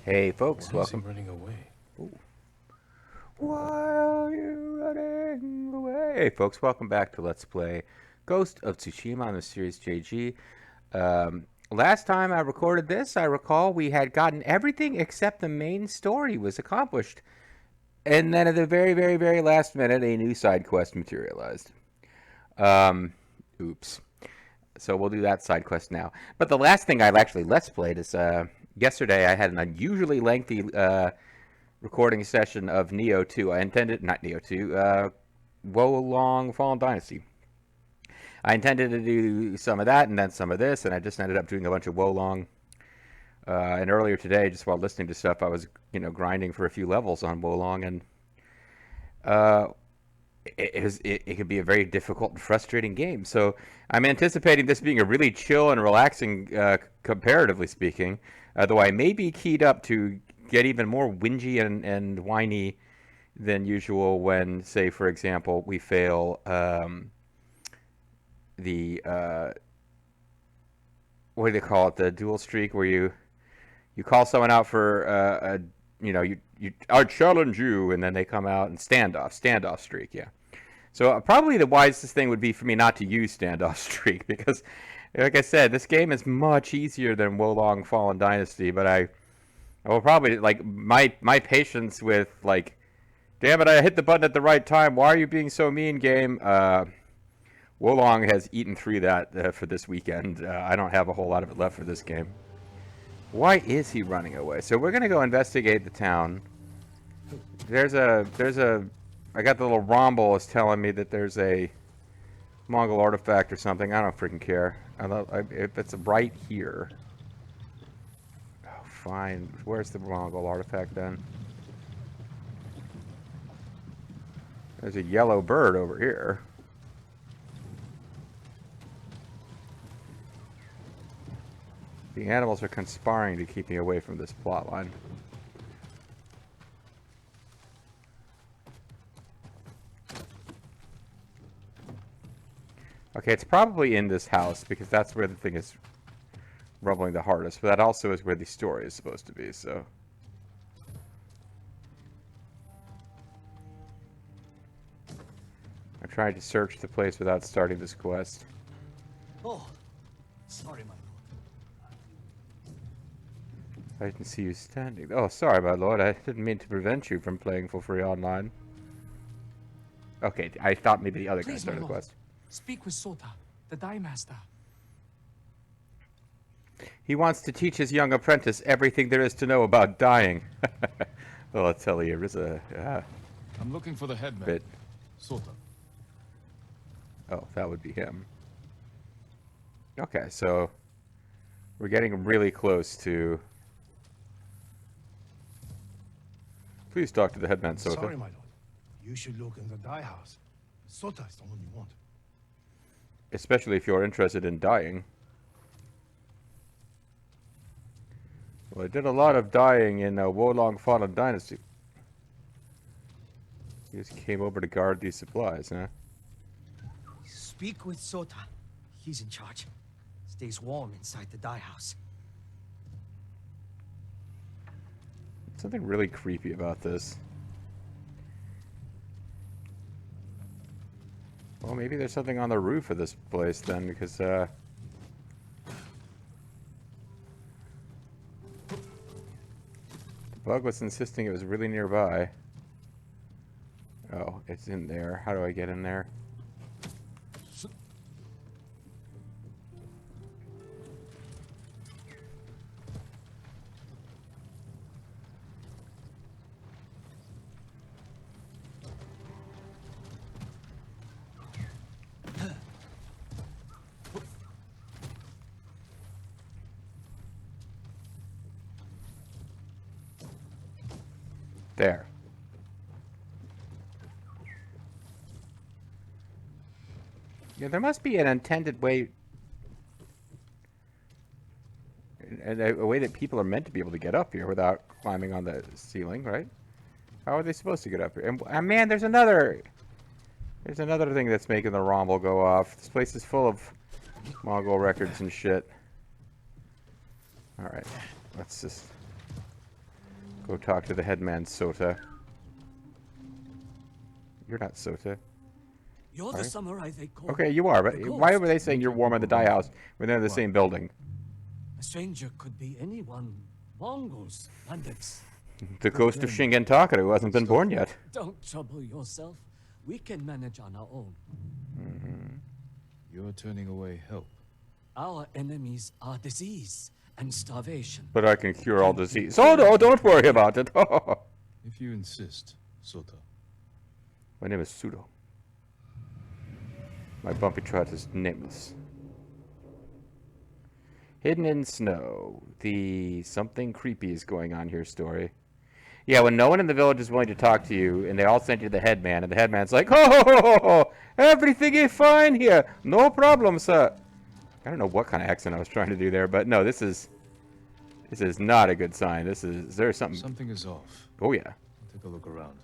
Hey folks, Why is he welcome. running away? Ooh. Why are you running away? Hey folks, welcome back to Let's Play Ghost of Tsushima on the series JG. Last time I recorded this, I recall we had gotten everything except the main story was accomplished. And then at the very, very, very last minute, a new side quest materialized. Um, oops. So we'll do that side quest now. But the last thing I've actually Let's Played is yesterday I had an unusually lengthy recording session of Neo 2. I intended, not Neo 2, Wo Long Fallen Dynasty. I intended to do some of that and then some of this, and I just ended up doing a bunch of Wo Long. And earlier today, just while listening to stuff, I was, grinding for a few levels on Wo Long, and uh, it could be a very difficult and frustrating game. So I'm anticipating this being a really chill and relaxing, comparatively speaking. Though I may be keyed up to get even more whingy and whiny than usual when, say, for example, we fail the what do they call it? The dual streak, where you call someone out for you I challenge you, and then they come out and standoff streak, yeah. So probably the wisest thing would be for me not to use standoff streak because, like I said, this game is much easier than Wo Long Fallen Dynasty. But I will probably like my patience with like, damn it, I hit the button at the right time. Why are you being so mean, game? Wo Long has eaten through that for this weekend. I don't have a whole lot of it left for this game. Why is he running away? So we're gonna go investigate the town. There's a I got the little Romble is telling me that there's a Mongol artifact or something. I don't freaking care. If it's right here. Oh, fine. Where's the Mongol artifact then? There's a yellow bird over here. The animals are conspiring to keep me away from this plot line. Okay, it's probably in this house because that's where the thing is rumbling the hardest. But that also is where the story is supposed to be, so. I'm trying to search the place without starting this quest. Oh, sorry, my lord. I didn't see you standing. Oh, sorry, my lord. I didn't mean to prevent you from playing for free online. Okay, I thought maybe the other guy Please, started my the lord. quest. Speak with Sota, the dye master. He wants to teach his young apprentice everything there is to know about dying. Well, I'll tell you, there's a I'm looking for the headman. bit. Sota. Oh, that would be him. Okay, so we're getting really close to. Please talk to the headman, Sota. Sorry, my lord. You should look in the dye house. Sota is the one you want. Especially if you're interested in dying. Well, I did a lot of dying in Wo Long Fallen Dynasty. He just came over to guard these supplies, huh? Speak with Sota. He's in charge. Stays warm inside the dye house. Something really creepy about this. Well, maybe there's something on the roof of this place then, because the bug was insisting it was really nearby. Oh, it's in there. How do I get in there? There. Yeah, there must be an intended way, a way that people are meant to be able to get up here without climbing on the ceiling, right? How are they supposed to get up here? And man, there's another thing that's making the Romble go off. This place is full of Mongol records and shit. All right, let's just Go talk to the headman, Sota. You're not Sota. You're the samurai they call. Okay, you are, but the why ghost. were they saying you're warm at the dye house when they're in the same building? A stranger could be anyone. Mongols, bandits. The ghost of Shingen Takara, who hasn't been born yet. Don't trouble yourself. We can manage on our own. You're turning away help. Our enemies are disease and starvation. But I can cure all disease. Oh no, don't worry about it. If you insist, Sota. My name is Sudo. My bumpy trot is nameless. Hidden in snow. The something creepy is going on here story. Yeah, when no one in the village is willing to talk to you, and they all send you to the headman, and the headman's like, oh, everything is fine here. No problem, sir. I don't know what kind of accent I was trying to do there, but no, this is not a good sign. There's something. Something is off. Oh, yeah. Take a look around.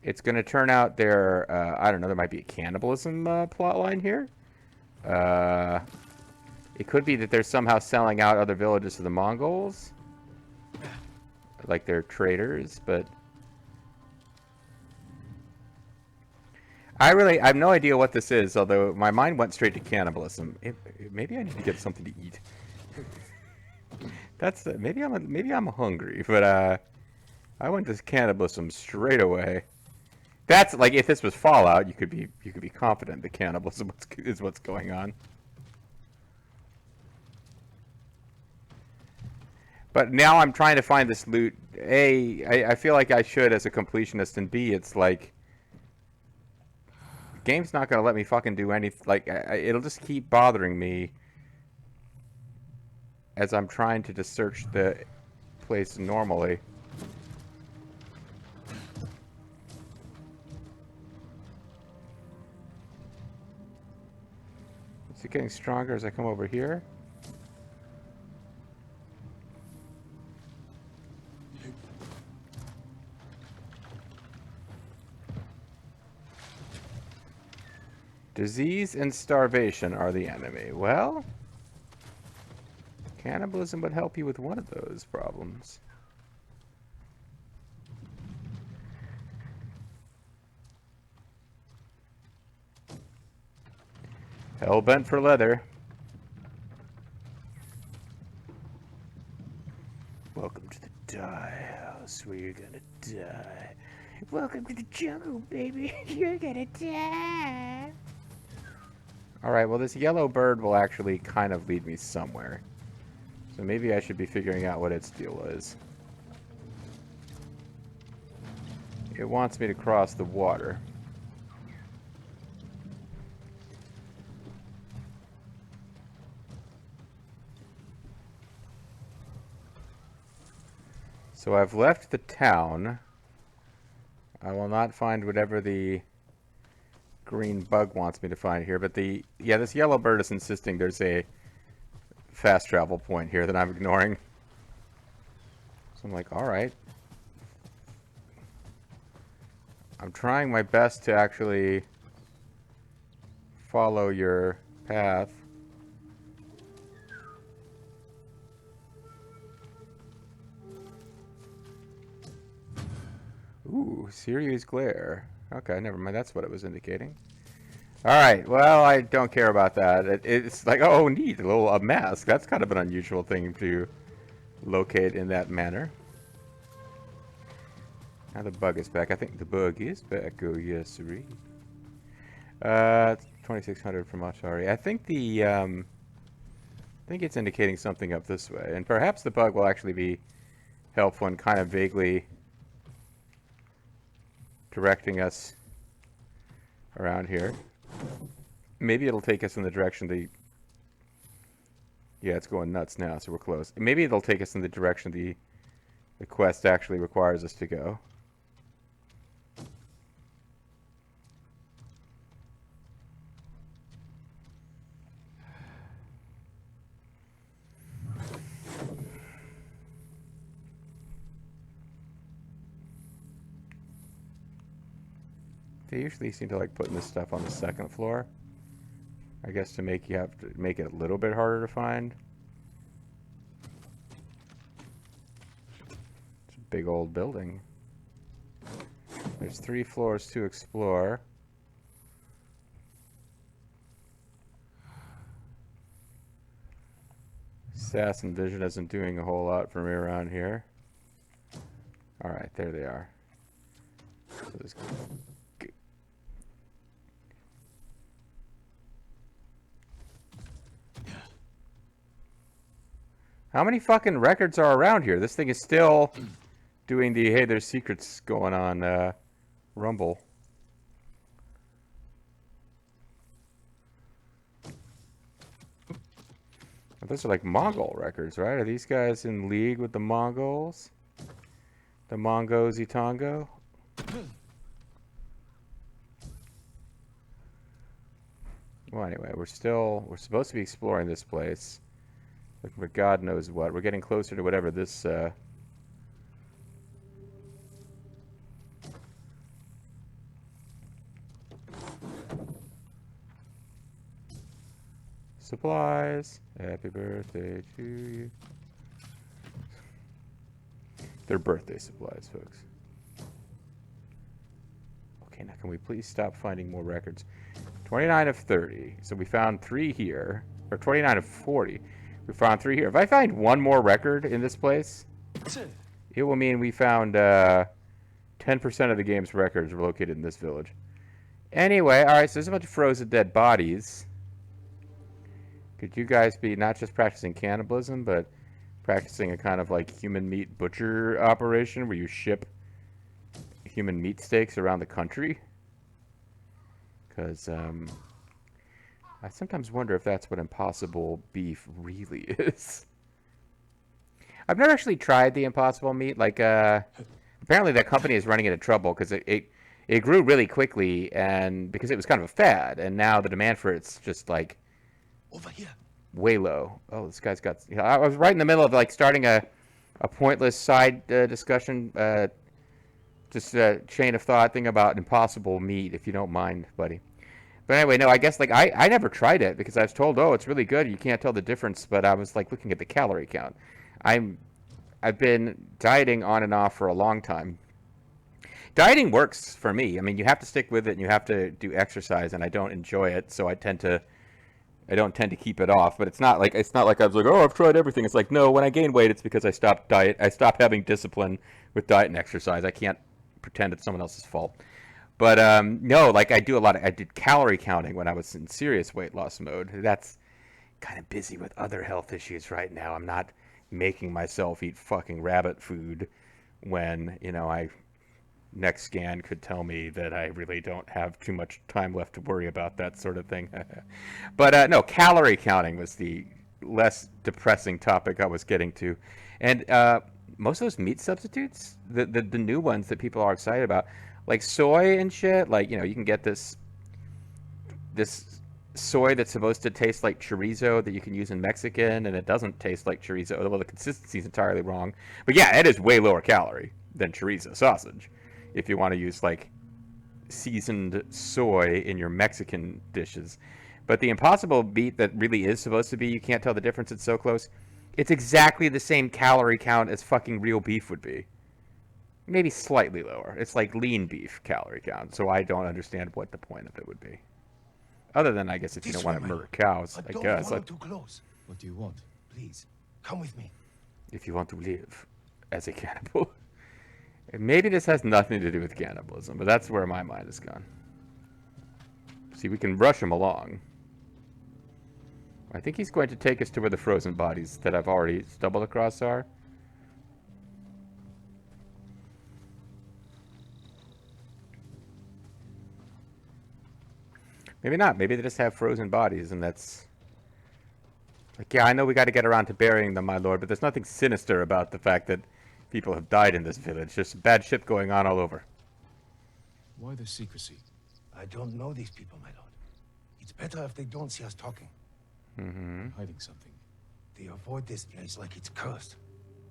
It's going to turn out there, I don't know, there might be a cannibalism plot line here. It could be that they're somehow selling out other villages to the Mongols. Like they're traders, but... I have no idea what this is, although my mind went straight to cannibalism. Maybe I need to get something to eat. That's maybe I'm hungry, but I went to cannibalism straight away. That's like if this was Fallout, you could be confident that cannibalism is what's going on. But now I'm trying to find this loot. A, I feel like I should as a completionist, and B, it's like the game's not gonna let me fucking do anything. Like it'll just keep bothering me as I'm trying to just search the place normally. Is it getting stronger as I come over here? Disease and starvation are the enemy. Well, cannibalism would help you with one of those problems. Hellbent for leather. Welcome to the dye house where you're gonna die. Welcome to the jungle, baby. You're gonna die. Alright, well this yellow bird will actually kind of lead me somewhere. So maybe I should be figuring out what its deal is. It wants me to cross the water. So I've left the town. I will not find whatever the green bug wants me to find here, but this yellow bird is insisting there's a fast travel point here that I'm ignoring. So I'm like, alright. I'm trying my best to actually follow your path. Ooh, serious glare. Okay, never mind. That's what it was indicating. Alright, well, I don't care about that. It's like, oh, neat, a mask. That's kind of an unusual thing to locate in that manner. Now the bug is back. I think the bug is back. Oh, yes, siree. 2600 from Atari. I think I think it's indicating something up this way. And perhaps the bug will actually be helpful in kind of vaguely directing us around here. Maybe it'll take us in the direction yeah, it's going nuts now, so we're close. Maybe it'll take us in the direction the quest actually requires us to go. They usually seem to like putting this stuff on the second floor. I guess to make it a little bit harder to find. big old building. There's 3 floors to explore. Assassin vision isn't doing a whole lot for me around here. Alright, there they are. So there's... How many fucking records are around here? This thing is still doing the, hey, there's secrets going on, rumble. Those are like Mongol records, right? Are these guys in league with the Mongols? The Mongos Itongo? Well, anyway, we're supposed to be exploring this place. Looking for God knows what. We're getting closer to whatever this, supplies. Happy birthday to you. They're birthday supplies, folks. Okay, now can we please stop finding more records? 29 of 30. So we found 3 here. Or 29 of 40. We found 3 here. If I find one more record in this place, it will mean we found 10% of the game's records were located in this village. Anyway, alright, so there's a bunch of frozen dead bodies. Could you guys be not just practicing cannibalism, but practicing a kind of like human meat butcher operation where you ship human meat steaks around the country? Because I sometimes wonder if that's what impossible beef really is. I've never actually tried the impossible meat. Like, apparently that company is running into trouble because it grew really quickly, and because it was kind of a fad, and now the demand for it's just like Over here. way low. Oh, this guy's got... You know, I was right in the middle of like starting a pointless side discussion, just a chain of thought thing about impossible meat, if you don't mind, buddy. But anyway, no, I guess like I never tried it because I was told, oh, it's really good. You can't tell the difference. But I was like looking at the calorie count. I've been dieting on and off for a long time. Dieting works for me. I mean, you have to stick with it and you have to do exercise, and I don't enjoy it, so I don't tend to keep it off. But it's not like I was like, oh, I've tried everything. It's like, no, when I gain weight, it's because I stopped having discipline with diet and exercise. I can't pretend it's someone else's fault. But no, like I did calorie counting when I was in serious weight loss mode. That's kind of busy with other health issues right now. I'm not making myself eat fucking rabbit food when, you know, next scan could tell me that I really don't have too much time left to worry about that sort of thing. But no, calorie counting was the less depressing topic I was getting to. And most of those meat substitutes, the new ones that people are excited about, like soy and shit, like, you know, you can get this soy that's supposed to taste like chorizo that you can use in Mexican, and it doesn't taste like chorizo. Well, the consistency is entirely wrong. But yeah, it is way lower calorie than chorizo sausage if you want to use like seasoned soy in your Mexican dishes. But the impossible meat that really is supposed to be, you can't tell the difference, it's so close. It's exactly the same calorie count as fucking real beef would be. Maybe slightly lower. It's like lean beef calorie count, so I don't understand what the point of it would be. Other than, I guess, if you don't want to murder cows, I guess. Don't too close. What do you want? Please, come with me. If you want to live as a cannibal. And maybe this has nothing to do with cannibalism, but that's where my mind has gone. See, we can rush him along. I think he's going to take us to where the frozen bodies that I've already stumbled across are. Maybe not. Maybe they just have frozen bodies, and that's... Like, yeah, I know we got to get around to burying them, my lord, but there's nothing sinister about the fact that people have died in this village. There's some bad shit going on all over. Why the secrecy? I don't know these people, my lord. It's better if they don't see us talking. Mm-hmm. Hiding something. They avoid this place like it's cursed.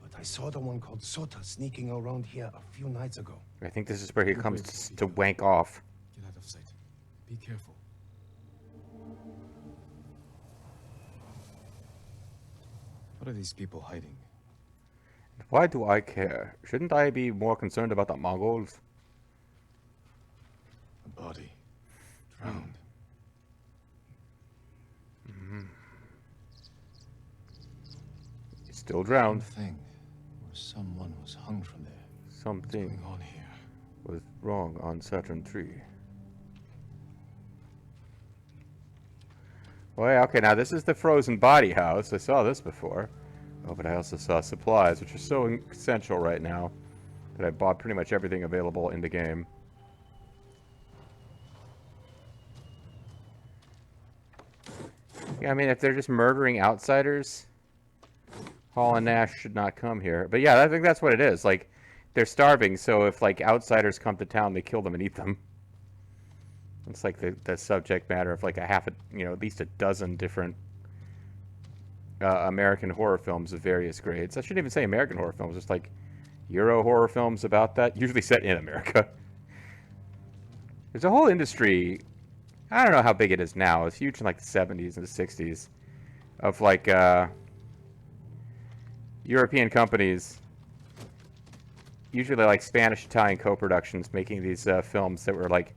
But I saw the one called Sota sneaking around here a few nights ago. I think this is where he Good comes way to speak to up. wank off. Get out of sight. Be careful. What are these people hiding? Why do I care? Shouldn't I be more concerned about the Mongols? A body. Drowned. He's still drowned. Something. Or someone was hung from there. What's Something going on here? was wrong on Saturn 3. Well, yeah, okay, now this is the frozen body house. I saw this before. Oh, but I also saw supplies, which are so essential right now that I bought pretty much everything available in the game. Yeah, I mean, if they're just murdering outsiders, Hall and Nash should not come here. But yeah, I think that's what it is. Like, they're starving, so if, like, outsiders come to town, they kill them and eat them. It's like the subject matter of, like, at least a dozen different American horror films of various grades. I shouldn't even say American horror films, just like Euro horror films about that, usually set in America. There's a whole industry, I don't know how big it is now, it's huge in like the 70s and the 60s, of like European companies, usually like Spanish, Italian co-productions, making these films that were like,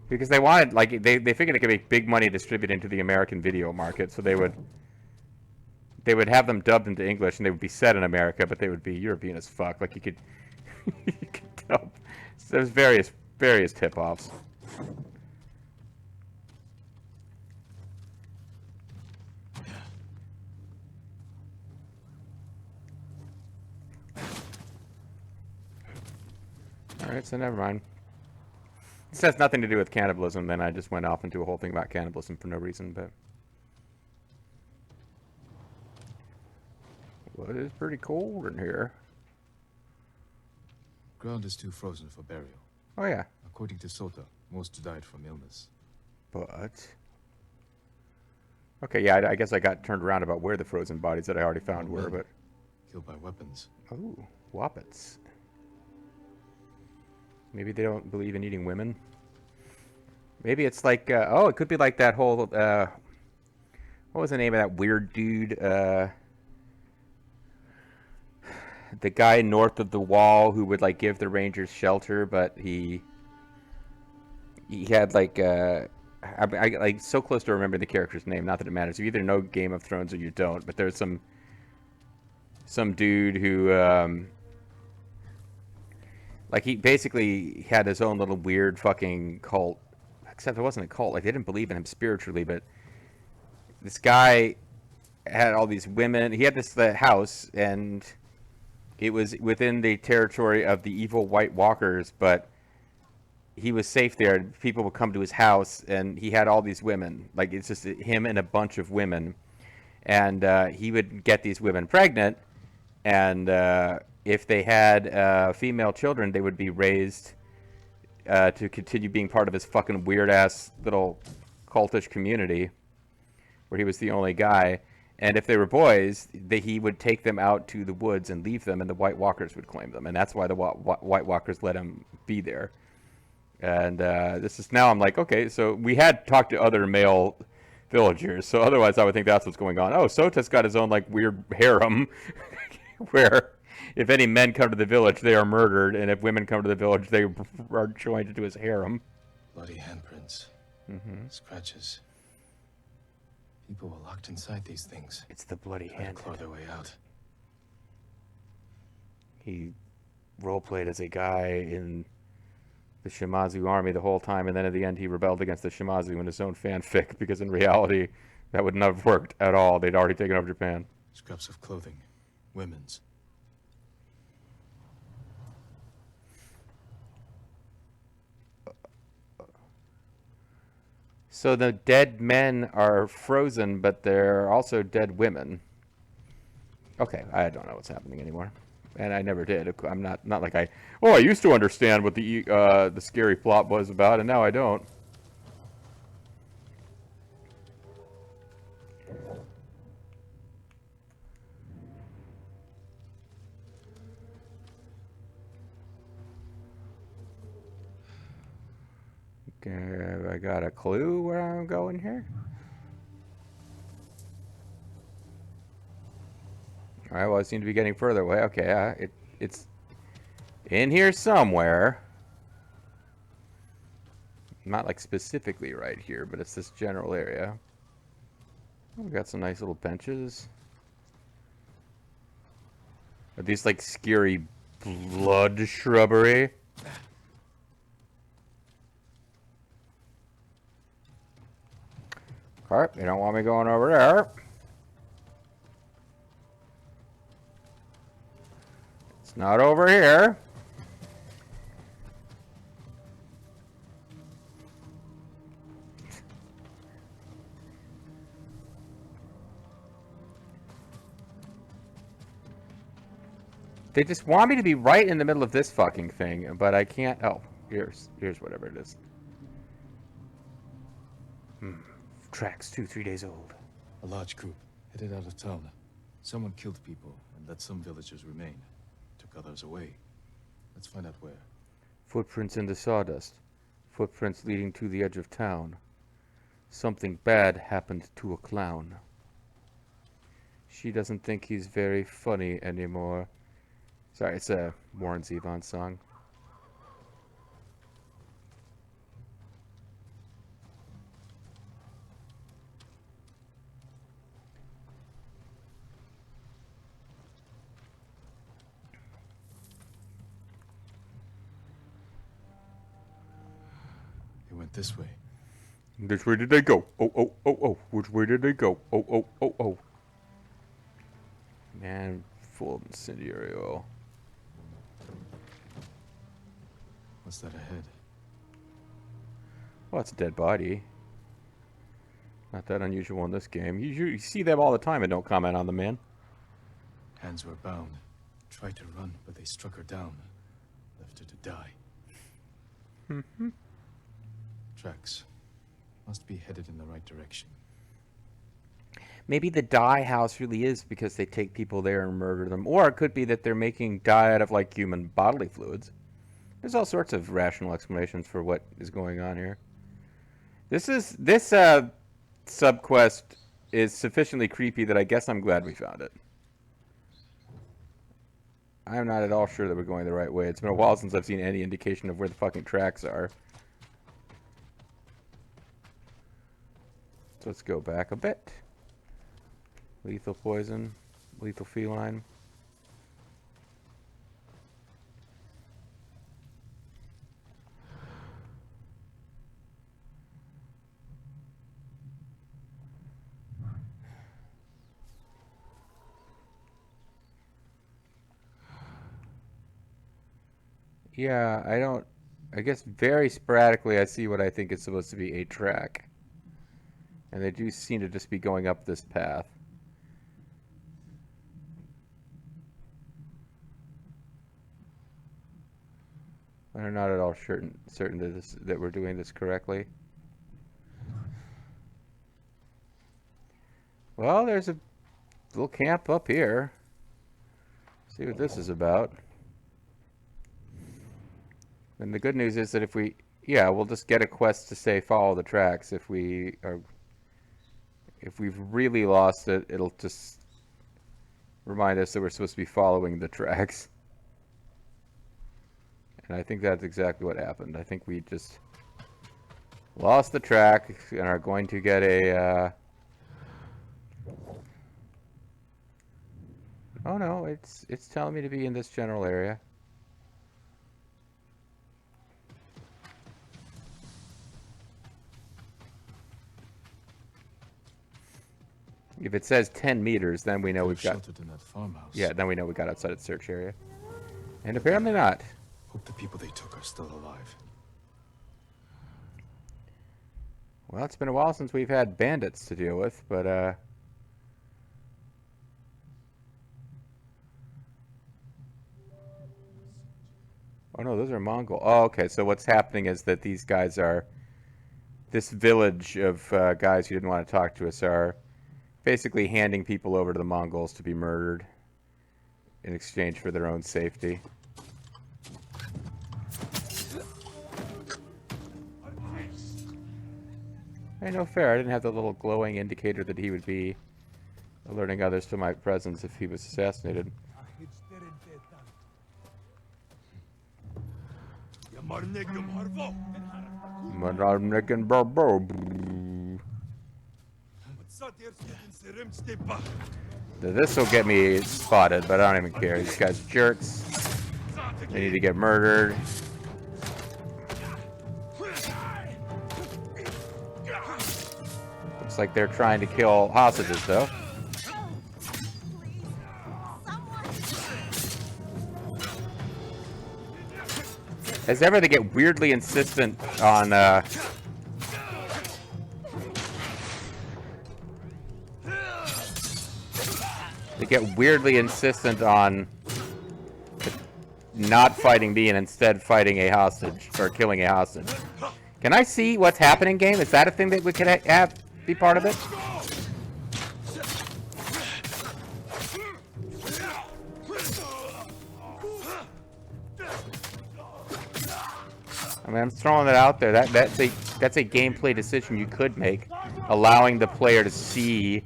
because they wanted, like, they figured it could make big money distributed into the American video market, so they would have them dubbed into English, and they would be set in America, but they would be European as fuck. Like, you could tell. So there's various tip-offs. All right, so never mind. This has nothing to do with cannibalism. Then I just went off into a whole thing about cannibalism for no reason, but. Well, it is pretty cold in here. Ground is too frozen for burial. Oh, yeah. According to Sota, most died from illness. But. Okay, yeah, I guess I got turned around about where the frozen bodies that I already found were, but. Killed by weapons. Oh, Woppets. Maybe they don't believe in eating women. Maybe it's like, it could be like that whole, what was the name of that weird dude, the guy north of the wall who would, like, give the Rangers shelter, but he had, like, I like, so close to remember the character's name, not that it matters. You either know Game of Thrones or you don't, but there's some dude who, like, he basically had his own little weird fucking cult, except it wasn't a cult. Like, they didn't believe in him spiritually, but this guy had all these women. He had this house, and it was within the territory of the evil White Walkers, but he was safe there. People would come to his house, and he had all these women. Like, it's just him and a bunch of women. And he would get these women pregnant, and if they had female children, they would be raised to continue being part of his fucking weird-ass little cultish community where he was the only guy. And if they were boys, he would take them out to the woods and leave them, and the White Walkers would claim them. And that's why the White Walkers let him be there. And this is now I'm like, okay, so we had talked to other male villagers, so otherwise I would think that's what's going on. Oh, Sota's got his own, like, weird harem where if any men come to the village, they are murdered, and if women come to the village, they are joined into his harem. Bloody handprints. Mm-hmm. Scratches. People were locked inside these things. It's the bloody Trying to hand. claw their way out. He roleplayed as a guy in the Shimazu army the whole time, and then at the end he rebelled against the Shimazu in his own fanfic, because in reality that would not have worked at all. They'd already taken over Japan. Scraps of clothing. Women's. So the dead men are frozen, but they're also dead women. Okay, I don't know what's happening anymore, and I never did. I'm not like I used to understand what the scary plot was about, and now I don't. Okay, I got a clue where I'm going here. All right, well, I seem to be getting further away. Okay, it's in here somewhere. Not like specifically right here, but it's this general area. We've got some nice little benches. Are these like scary blood shrubbery? Alright, you don't want me going over there. It's not over here. They just want me to be right in the middle of this fucking thing, but I can't. Oh, here's whatever it is. Tracks 2-3 days old. A large group headed out of town. Someone killed people and let some villagers remain. Took others away. Let's find out where. Footprints in the sawdust. Footprints leading to the edge of town. Something bad happened to a clown. She doesn't think he's very funny anymore. Sorry, it's a Warren Zevon song. They went this way. Which way did they go? Oh. Which way did they go? Oh. Man, full of incendiary oil. What's that ahead? Well, it's a dead body. Not that unusual in this game. You see them all the time and don't comment on them, man. Hands were bound. Tried to run, but they struck her down. Left her to die. Tracks. Must be headed in the right direction. Maybe the dye house really is because they take people there and murder them. Or it could be that they're making dye out of, like, human bodily fluids. There's all sorts of rational explanations for what is going on here. This subquest is sufficiently creepy that I guess I'm glad we found it. I'm not at all sure that we're going the right way. It's been a while since I've seen any indication of where the fucking tracks are. So let's go back a bit. Lethal poison, lethal feline. Yeah, I guess very sporadically I see what I think is supposed to be a track. And they do seem to just be going up this path. I'm not at all certain that we're doing this correctly. Well, there's a little camp up here. See what this is about. And the good news is that if we'll just get a quest to say follow the tracks. If we've really lost it, it'll just remind us that we're supposed to be following the tracks. And I think that's exactly what happened. I think we just lost the track and are going to get a... Oh no, it's telling me to be in this general area. If it says 10 meters, then we know we've got... sheltered in that farmhouse. Yeah, then we know we got outside of the search area. And apparently not. Hope the people they took are still alive. Well, it's been a while since we've had bandits to deal with, but oh no, those are Mongol. Oh, okay, so what's happening is that these guys are... This village of guys who didn't want to talk to us are basically handing people over to the Mongols to be murdered in exchange for their own safety. Hey, no fair. I didn't have the little glowing indicator that he would be alerting others to my presence if he was assassinated. This will get me spotted, but I don't even care. These guys are jerks. They need to get murdered. Looks like they're trying to kill hostages, though. As ever, they get weirdly insistent on, not fighting me and instead fighting a hostage, or killing a hostage. Can I see what's happening, game? Is that a thing that we could have be part of it? I mean, I'm throwing it out there. That's a gameplay decision you could make, allowing the player to see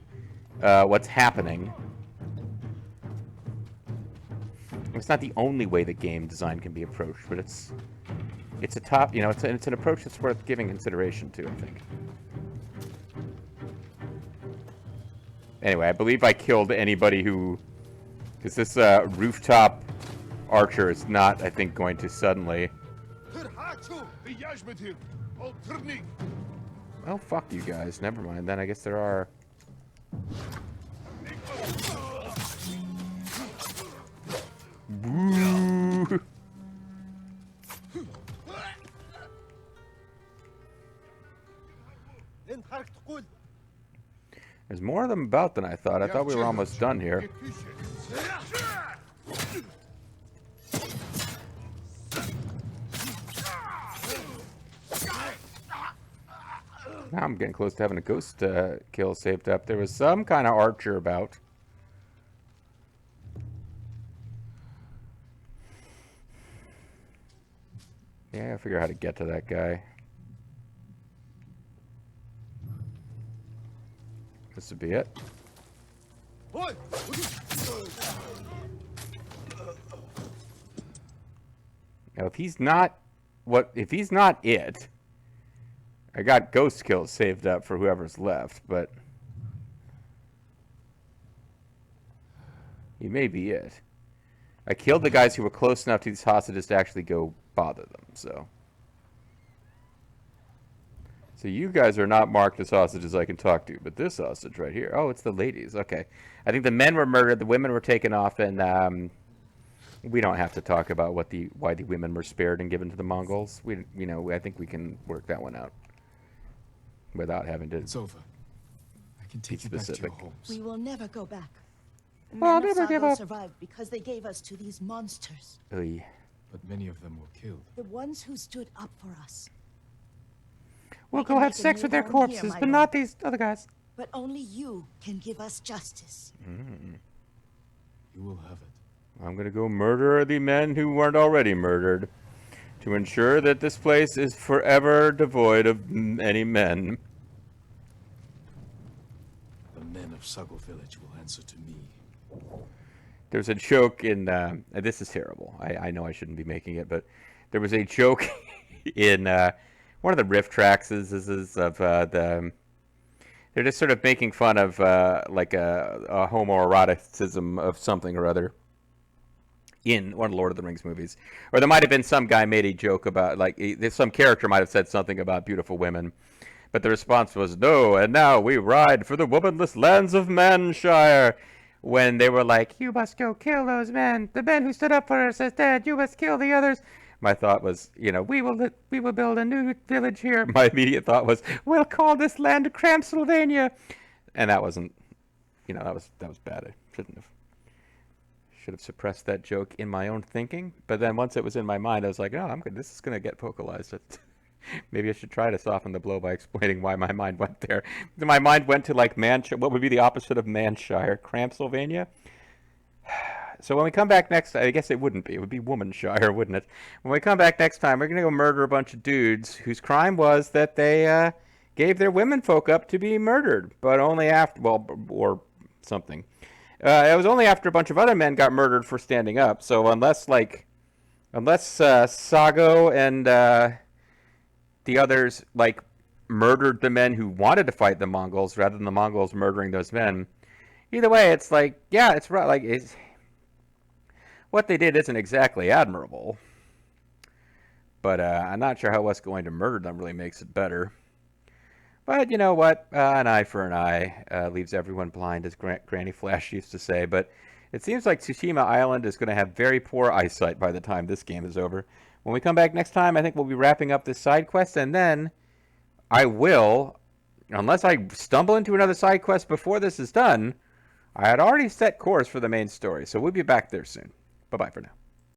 what's happening. It's not the only way that game design can be approached, but it's a top, you know, it's an approach that's worth giving consideration to, I think. Anyway, I believe I killed anybody who, because this rooftop archer is not, I think, going to suddenly. Oh, fuck you guys. Never mind. Then I guess there are. Woo. There's more of them about than I thought. I thought we were almost done here. Now I'm getting close to having a ghost kill saved up. There was some kind of archer about. Yeah, I'll figure out how to get to that guy. This would be it. Now, if he's not it, I got ghost kills saved up for whoever's left, but he may be it. I killed the guys who were close enough to these hostages to actually go bother them, so you guys are not marked as hostages I can talk to, but this hostage right here, oh, it's the ladies. Okay, I think the men were murdered, the women were taken off, and we don't have to talk about why the women were spared and given to the Mongols. I think we can work that one out without having to. It's over. I can take you back to your homes. We will never go back. I'll Men of never give Sago up. survived because they gave us to these monsters. Oy. But many of them were killed. The ones who stood up for us. We'll We go can have make a sex new with their home here, corpses, my but lord. not these other guys. But only you can give us justice. You will have it. I'm gonna go murder the men who weren't already murdered to ensure that this place is forever devoid of any men. The men of Sago Village will answer to me. There's a joke in, this is terrible. I know I shouldn't be making it, but there was a joke in one of the riff tracks of they're just sort of making fun of like a homoeroticism of something or other in one of the Lord of the Rings movies. Or there might have been some guy made a joke about, like, some character might have said something about beautiful women. But the response was, no, and now we ride for the womanless lands of Manshire. When they were like, you must go kill those men. The men who stood up for us is dead. You must kill the others. My thought was, we will build a new village here. My immediate thought was, we'll call this land Crampsylvania. And that wasn't, that was bad. I should have suppressed that joke in my own thinking. But then once it was in my mind, I was like, oh, I'm good. This is going to get vocalized. Maybe I should try to soften the blow by explaining why my mind went there. My mind went to, like, what would be the opposite of Manshire? Crampsylvania? So when we come back next, I guess it wouldn't be. It would be Womanshire, wouldn't it? When we come back next time, we're going to go murder a bunch of dudes whose crime was that they gave their womenfolk up to be murdered. But only after, or something. It was only after a bunch of other men got murdered for standing up. So unless Sago and the others murdered the men who wanted to fight the Mongols rather than the Mongols murdering those men, either way, it's it's right. What they did isn't exactly admirable. But I'm not sure how us going to murder them really makes it better. But you know what? An eye for an eye leaves everyone blind, as Granny Flash used to say. But it seems like Tsushima Island is going to have very poor eyesight by the time this game is over. When we come back next time, I think we'll be wrapping up this side quest, and then I will, unless I stumble into another side quest before this is done, I had already set course for the main story. So we'll be back there soon. Bye-bye for now.